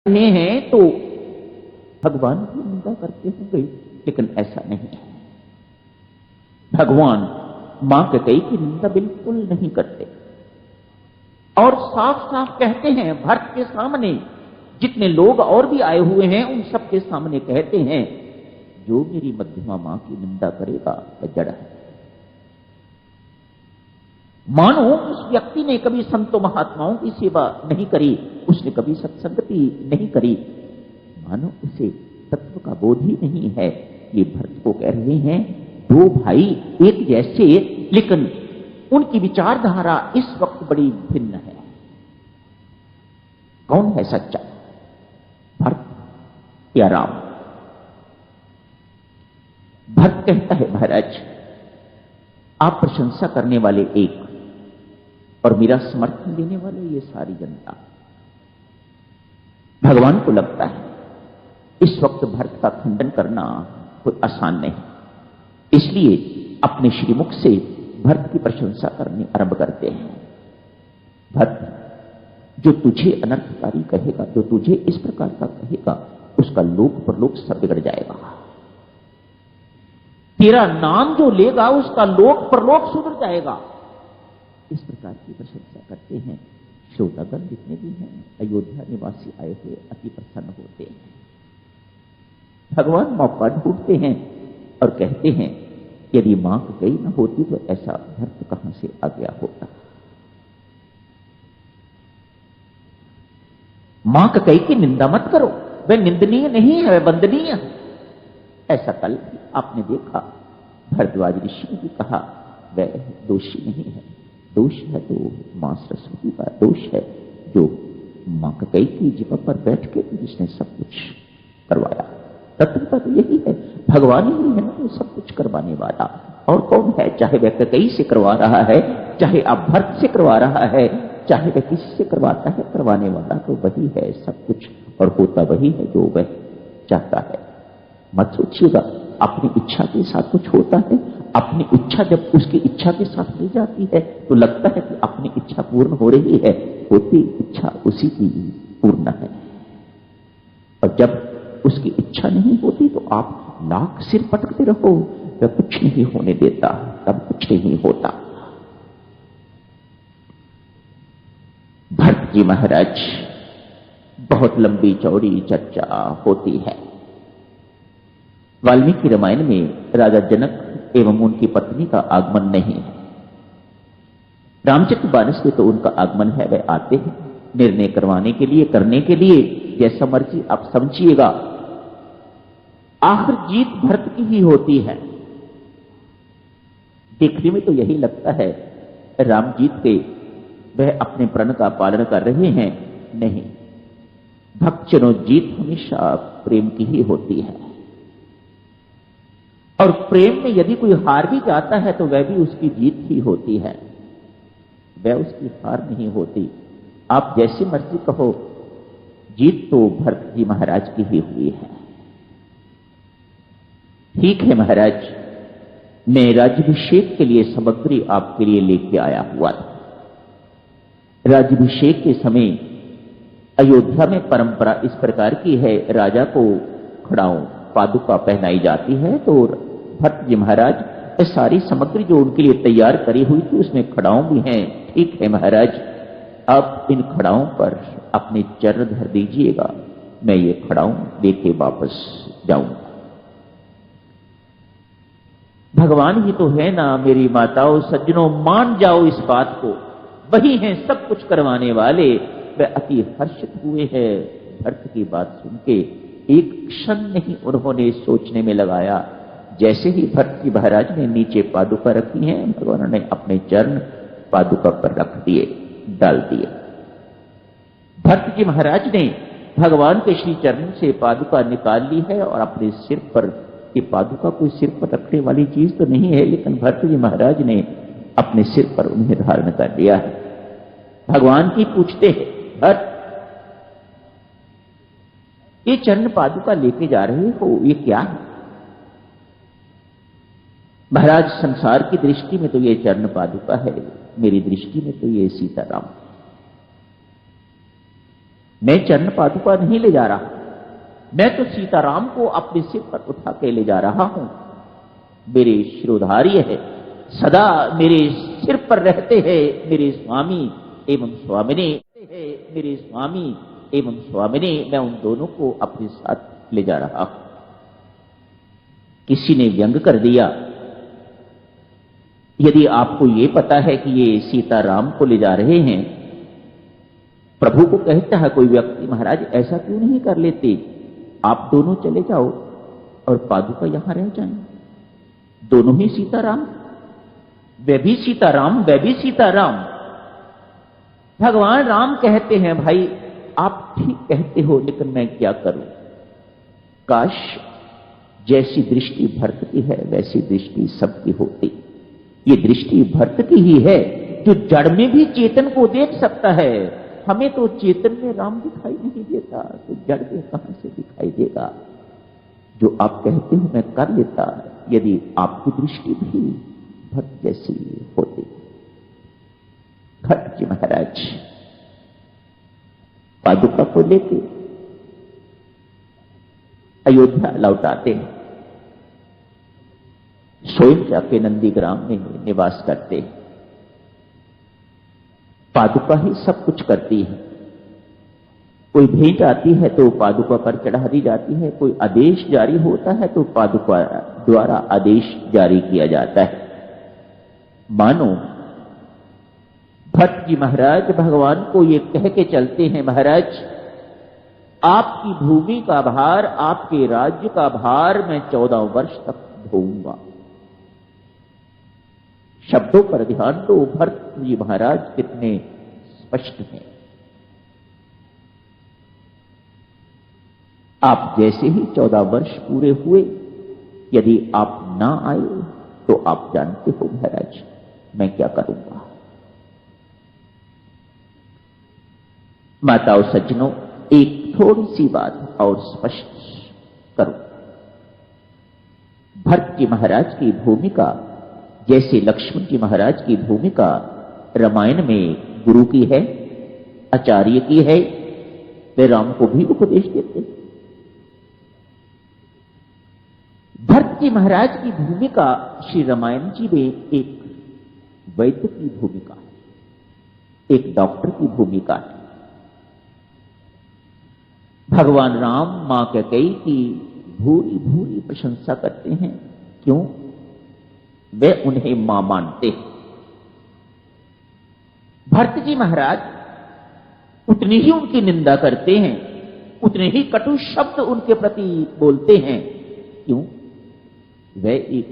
रहे हैं तो भगवान की निंदा करते होंगे, लेकिन ऐसा नहीं है। भगवान मां कैकेयी की निंदा बिल्कुल नहीं करते और साफ साफ कहते हैं भरत के सामने, जितने लोग और भी आए हुए हैं उन सबके सामने कहते हैं, जो मेरी मध्यमा मां की निंदा करेगा वह जड़ है। मानो उस व्यक्ति ने कभी संतों महात्माओं की सेवा नहीं करी, उसने कभी सत्संगति नहीं करी, मानो उसे तत्व का बोध ही नहीं है। ये भरत को कह रहे हैं, दो भाई एक जैसे, लेकिन उनकी विचारधारा इस वक्त बड़ी भिन्न है। कौन है सच्चा, भरत या राम? भरत कहता है, महाराज आप प्रशंसा करने वाले एक और मेरा समर्थन देने वाले ये सारी जनता। भगवान को लगता है इस वक्त भरत का खंडन करना कोई आसान नहीं, इसलिए अपने श्रीमुख से भरत की प्रशंसा करनी आरंभ करते हैं। भरत, जो तुझे अनर्थकारी कहेगा, जो तुझे इस प्रकार का कहेगा, उसका लोक परलोक सब बिगड़ जाएगा। तेरा नाम जो लेगा उसका लोक परलोक सुधर जाएगा। इस प्रकार की प्रशंसा करते हैं। श्रोतागण जितने भी हैं, अयोध्या निवासी आए हुए अति प्रसन्न होते हैं। भगवान मौका ढूंढते हैं और कहते हैं, यदि मां कैकेयी न होती तो ऐसा भरत कहां से आ गया होता। मां कैकेयी की निंदा मत करो, वह निंदनीय नहीं है, वह वंदनीय है। ऐसा कल आपने देखा, भरद्वाज ऋषि ने भी कहा वह दोषी नहीं है। दोष है तो मां सरस्वती का दोष है, जो मां कैकेयी की जीवा पर बैठ के जिसने सब कुछ करवाया। तत्वता तो यही है, भगवान ही है ना सब कुछ करवाने वाला। और कौन है? चाहे वह कैकेयी से करवा रहा है, चाहे आप भरत से करवा रहा है, चाहे वह किसी से करवाता है, करवाने वाला तो वही है सब कुछ, और होता वही है जो वह चाहता है। मत सोचिएगा अपनी इच्छा के साथ कुछ होता है। अपनी इच्छा जब उसकी इच्छा के साथ मिल जाती है तो लगता है कि अपनी इच्छा पूर्ण हो रही है, होती इच्छा उसी की पूर्ण है। और जब उसकी इच्छा नहीं होती तो आप लाख सिर पटकते रहो, वह कुछ नहीं होने देता, तब कुछ नहीं होता। भरत जी महाराज, बहुत लंबी चौड़ी चर्चा होती है। वाल्मीकि रामायण में राजा जनक एवं उनकी पत्नी का आगमन नहीं है। रामचरितमानस में तो उनका आगमन है, वह आते हैं निर्णय करवाने के लिए, करने के लिए, जैसा मर्जी आप समझिएगा। आखिर जीत भरत की ही होती है। देखने में तो यही लगता है राम जीत के, वह अपने प्रण का पालन कर रहे हैं। नहीं, भक्तजनों, जीत हमेशा प्रेम की ही होती है। और प्रेम में यदि कोई हार भी जाता है तो वह भी उसकी जीत ही होती है, वह उसकी हार नहीं होती। आप जैसे मर्जी कहो, जीत तो भरत जी महाराज की ही हुई है। ठीक है महाराज, मैं राज्याभिषेक के लिए सामग्री आपके लिए लेके आया हुआ था। राज्याभिषेक के समय अयोध्या में परंपरा इस प्रकार की है, राजा को खड़ाऊं पादुका पहनाई जाती है। तो भरत जी महाराज सारी सामग्री जो उनके लिए तैयार करी हुई थी उसमें खड़ाऊं भी हैं। ठीक है महाराज, आप इन खड़ाऊं पर अपने चरण धर दीजिएगा, मैं ये खड़ाऊं लेके वापस जाऊंगा। भगवान ही तो है ना मेरी माताओं सज्जनों, मान जाओ इस बात को, वही हैं सब कुछ करवाने वाले। वह अति हर्षित हुए हैं भरत की बात सुन के। एक क्षण नहीं उन्होंने सोचने में लगाया। जैसे ही भरत जी महाराज ने नीचे पादुका रखी हैं, भगवान ने अपने चरण पादुका पर रख दिए, डाल दिए। भरत जी महाराज ने भगवान के श्री चरण से पादुका निकाल ली है और अपने सिर पर, ये पादुका कोई सिर पर रखने वाली चीज तो नहीं है, लेकिन भरत जी महाराज ने अपने सिर पर उन्हें धारण कर लिया है। भगवान की पूछते हैं, भरत ये चरण पादुका लेके जा रहे हो, ये क्या है? महाराज, संसार की दृष्टि में तो ये चरण पादुका है, मेरी दृष्टि में तो ये सीताराम। मैं चरण पादुका नहीं ले जा रहा, मैं तो सीताराम को अपने सिर पर उठा के ले जा रहा हूं। मेरे शिरोधार्य है, सदा मेरे सिर पर रहते हैं मेरे स्वामी एवं स्वामिनी, मेरे स्वामी एवं स्वामिनी। मैं उन दोनों को अपने साथ ले जा रहा हूं। किसी ने व्यंग कर दिया, यदि आपको यह पता है कि ये सीताराम को ले जा रहे हैं, प्रभु को कहता है कोई व्यक्ति, महाराज ऐसा क्यों नहीं कर लेते, आप दोनों चले जाओ और पादुका यहां रह जाएं। दोनों ही सीताराम, वे भी सीताराम, वे भी सीताराम। भगवान राम कहते हैं भाई आप ठीक कहते हो, लेकिन मैं क्या करूं। काश जैसी दृष्टि भरत की है वैसी दृष्टि सबकी होती। ये दृष्टि भरत की ही है जो जड़ में भी चेतन को देख सकता है। हमें तो चेतन में राम दिखाई नहीं देता, तो जड़ में कहां से दिखाई देगा। जो आप कहते हो मैं कर लेता, यदि आपकी दृष्टि भी भरत जैसी होती। भरत जी महाराज पादुका को लेके अयोध्या लौटाते हैं, स्वयं जाके नंदीग्राम में निवास करते हैं। पादुका ही सब कुछ करती है। कोई भेंट आती है तो पादुका पर चढ़ा दी जाती है, कोई आदेश जारी होता है तो पादुका द्वारा आदेश जारी किया जाता है। मानो भट्ट जी महाराज भगवान को ये कह के चलते हैं, महाराज आपकी भूमि का भार, आपके राज्य का भार मैं 14 वर्ष तक ढोऊंगा। शब्दों पर ध्यान दो, भरत जी महाराज कितने स्पष्ट हैं। आप जैसे ही 14 वर्ष पूरे हुए, यदि आप ना आए तो आप जानते हो महाराज मैं क्या करूंगा। माताओं सज्जनों, एक थोड़ी सी बात और स्पष्ट करो। भरत जी महाराज की भूमिका जैसे लक्ष्मण जी महाराज की भूमिका रामायण में गुरु की है, आचार्य की है, वे राम को भी उपदेश देते हैं। भरत जी महाराज की भूमिका श्री रामायण जी में एक वैद्य की भूमिका है, एक डॉक्टर की भूमिका है। भगवान राम मां कैकेयी की भूरी भूरी प्रशंसा करते हैं। क्यों? वे उन्हें मां मानते हैं। भरत जी महाराज उतनी ही उनकी निंदा करते हैं, उतने ही कटु शब्द उनके प्रति बोलते हैं। क्यों? वे एक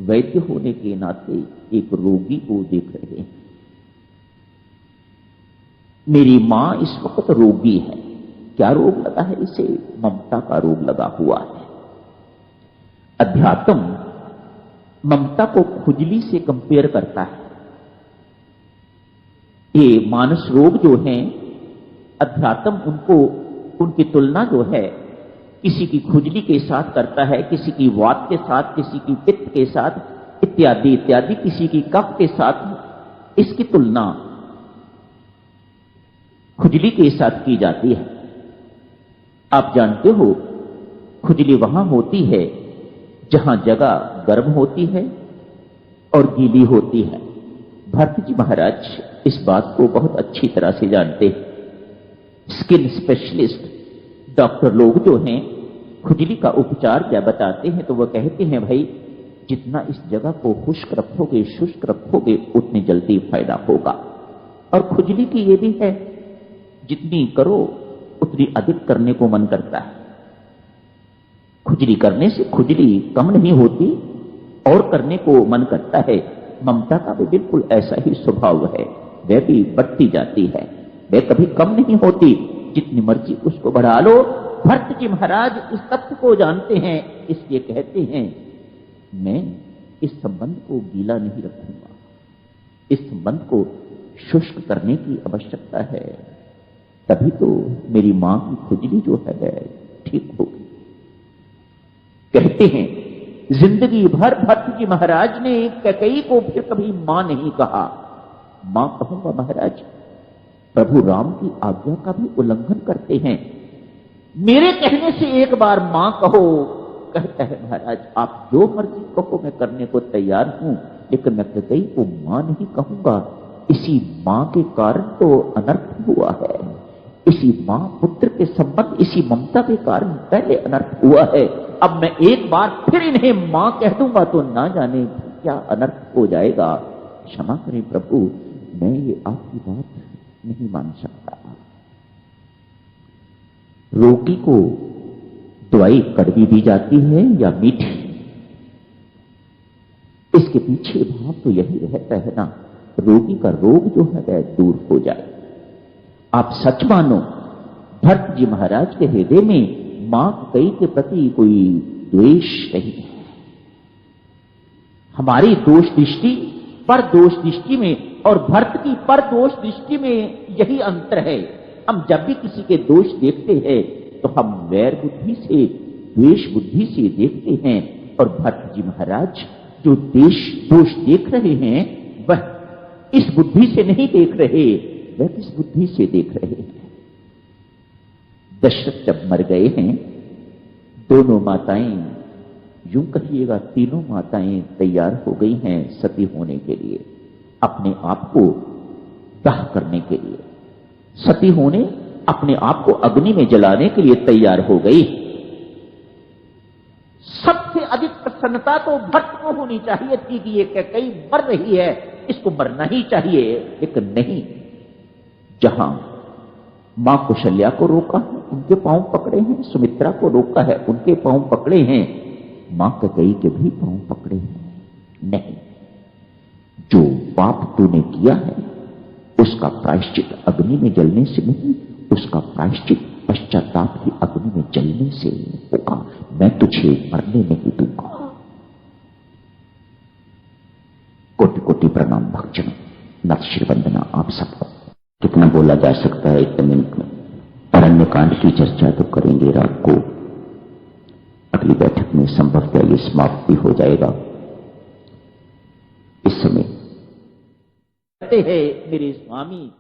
वैद्य होने के नाते एक रोगी को देख रहे हैं। मेरी मां इस वक्त रोगी है। क्या रोग लगा है इसे? ममता का रोग लगा हुआ है। अध्यात्म ममता को खुजली से कंपेयर करता है। ये मानस रोग जो हैं, अध्यात्म उनको उनकी तुलना जो है किसी की खुजली के साथ करता है, किसी की वात के साथ, किसी की पित्त के साथ, इत्यादि इत्यादि, किसी की कफ के साथ इसकी तुलना खुजली के साथ की जाती है। आप जानते हो खुजली वहां होती है जहां जगह गर्म होती है और गीली होती है। भरत जी महाराज इस बात को बहुत अच्छी तरह से जानते हैं। स्किन स्पेशलिस्ट डॉक्टर लोग जो हैं खुजली का उपचार क्या बताते हैं, तो वह कहते हैं भाई जितना इस जगह को खुश्क रखोगे, शुष्क रखोगे, उतनी जल्दी फायदा होगा। और खुजली की ये भी है, जितनी करो उतनी अधिक करने को मन करता है। खुजली करने से खुजली कम नहीं होती और करने को मन करता है। ममता का भी बिल्कुल ऐसा ही स्वभाव है, वह भी बढ़ती जाती है, वह कभी कम नहीं होती, जितनी मर्जी उसको बढ़ा लो। भरत जी महाराज इस तथ्य को जानते हैं, इसलिए कहते हैं मैं इस संबंध को गीला नहीं रखूंगा, इस संबंध को शुष्क करने की आवश्यकता है, तभी तो मेरी मां की खुजली जो है ठीक होगी। कहते हैं जिंदगी भर भरत जी महाराज ने कैकेयी को फिर कभी मां नहीं कहा। मां कहूंगा महाराज, प्रभु राम की आज्ञा का भी उल्लंघन करते हैं। मेरे कहने से एक बार मां कहो। कहता है महाराज आप जो मर्जी कहो मैं करने को तैयार हूं, लेकिन मैं कतई को मां नहीं कहूंगा। इसी मां के कारण तो अनर्थ हुआ है। इसी मां पुत्र के संबंध, इसी ममता के कारण पहले अनर्थ हुआ है। अब मैं एक बार फिर इन्हें मां कह दूंगा तो ना जाने क्या अनर्थ हो जाएगा। क्षमा करें प्रभु, मैं ये आपकी बात नहीं मान सकता। रोगी को दवाई कड़वी दी जाती है या मीठी, इसके पीछे भाव तो यही रहता है ना, रोगी का रोग जो है वह दूर हो जाए। आप सच मानो भरत जी महाराज के हृदय में मां कई के प्रति कोई द्वेष नहीं है। हमारी दोष दृष्टि पर दोष दृष्टि में और भरत की पर दोष दृष्टि में यही अंतर है। हम जब भी किसी के दोष देखते हैं तो हम वैर बुद्धि से, द्वेष बुद्धि से देखते हैं, और भरत जी महाराज जो दोष देख रहे हैं वह इस बुद्धि से नहीं देख रहे, वह किस बुद्धि से देख रहे हैं। दशरथ जब मर गए हैं, दोनों माताएं, यूं कहिएगा तीनों माताएं तैयार हो गई हैं सती होने के लिए, अपने आप को दाह करने के लिए, सती होने, अपने आप को अग्नि में जलाने के लिए तैयार हो गई। सबसे अधिक प्रसन्नता तो भक्त को होनी चाहिए थी कि ये कई मर रही है, इसको मरना ही चाहिए, लेकिन नहीं। जहां मां कौशल्या को रोका है, उनके पांव पकड़े हैं, सुमित्रा को रोका है, उनके पांव पकड़े हैं, मां कैकेयी के भी पांव पकड़े हैं। नहीं, जो पाप तूने किया है उसका प्रायश्चित अग्नि में जलने से नहीं, उसका प्रायश्चित पश्चाताप की अग्नि में जलने से होगा। मैं तुझे मरने नहीं दूंगा। कोटि कोटि प्रणाम भक्तजन, नत वंदना आप सबको। कितना बोला जा सकता है इतने मिनट में। अरण्य कांड की चर्चा तो करेंगे रात को, अगली बैठक में संभवतः ये समाप्त भी हो जाएगा। इस समय कहते हैं मेरे स्वामी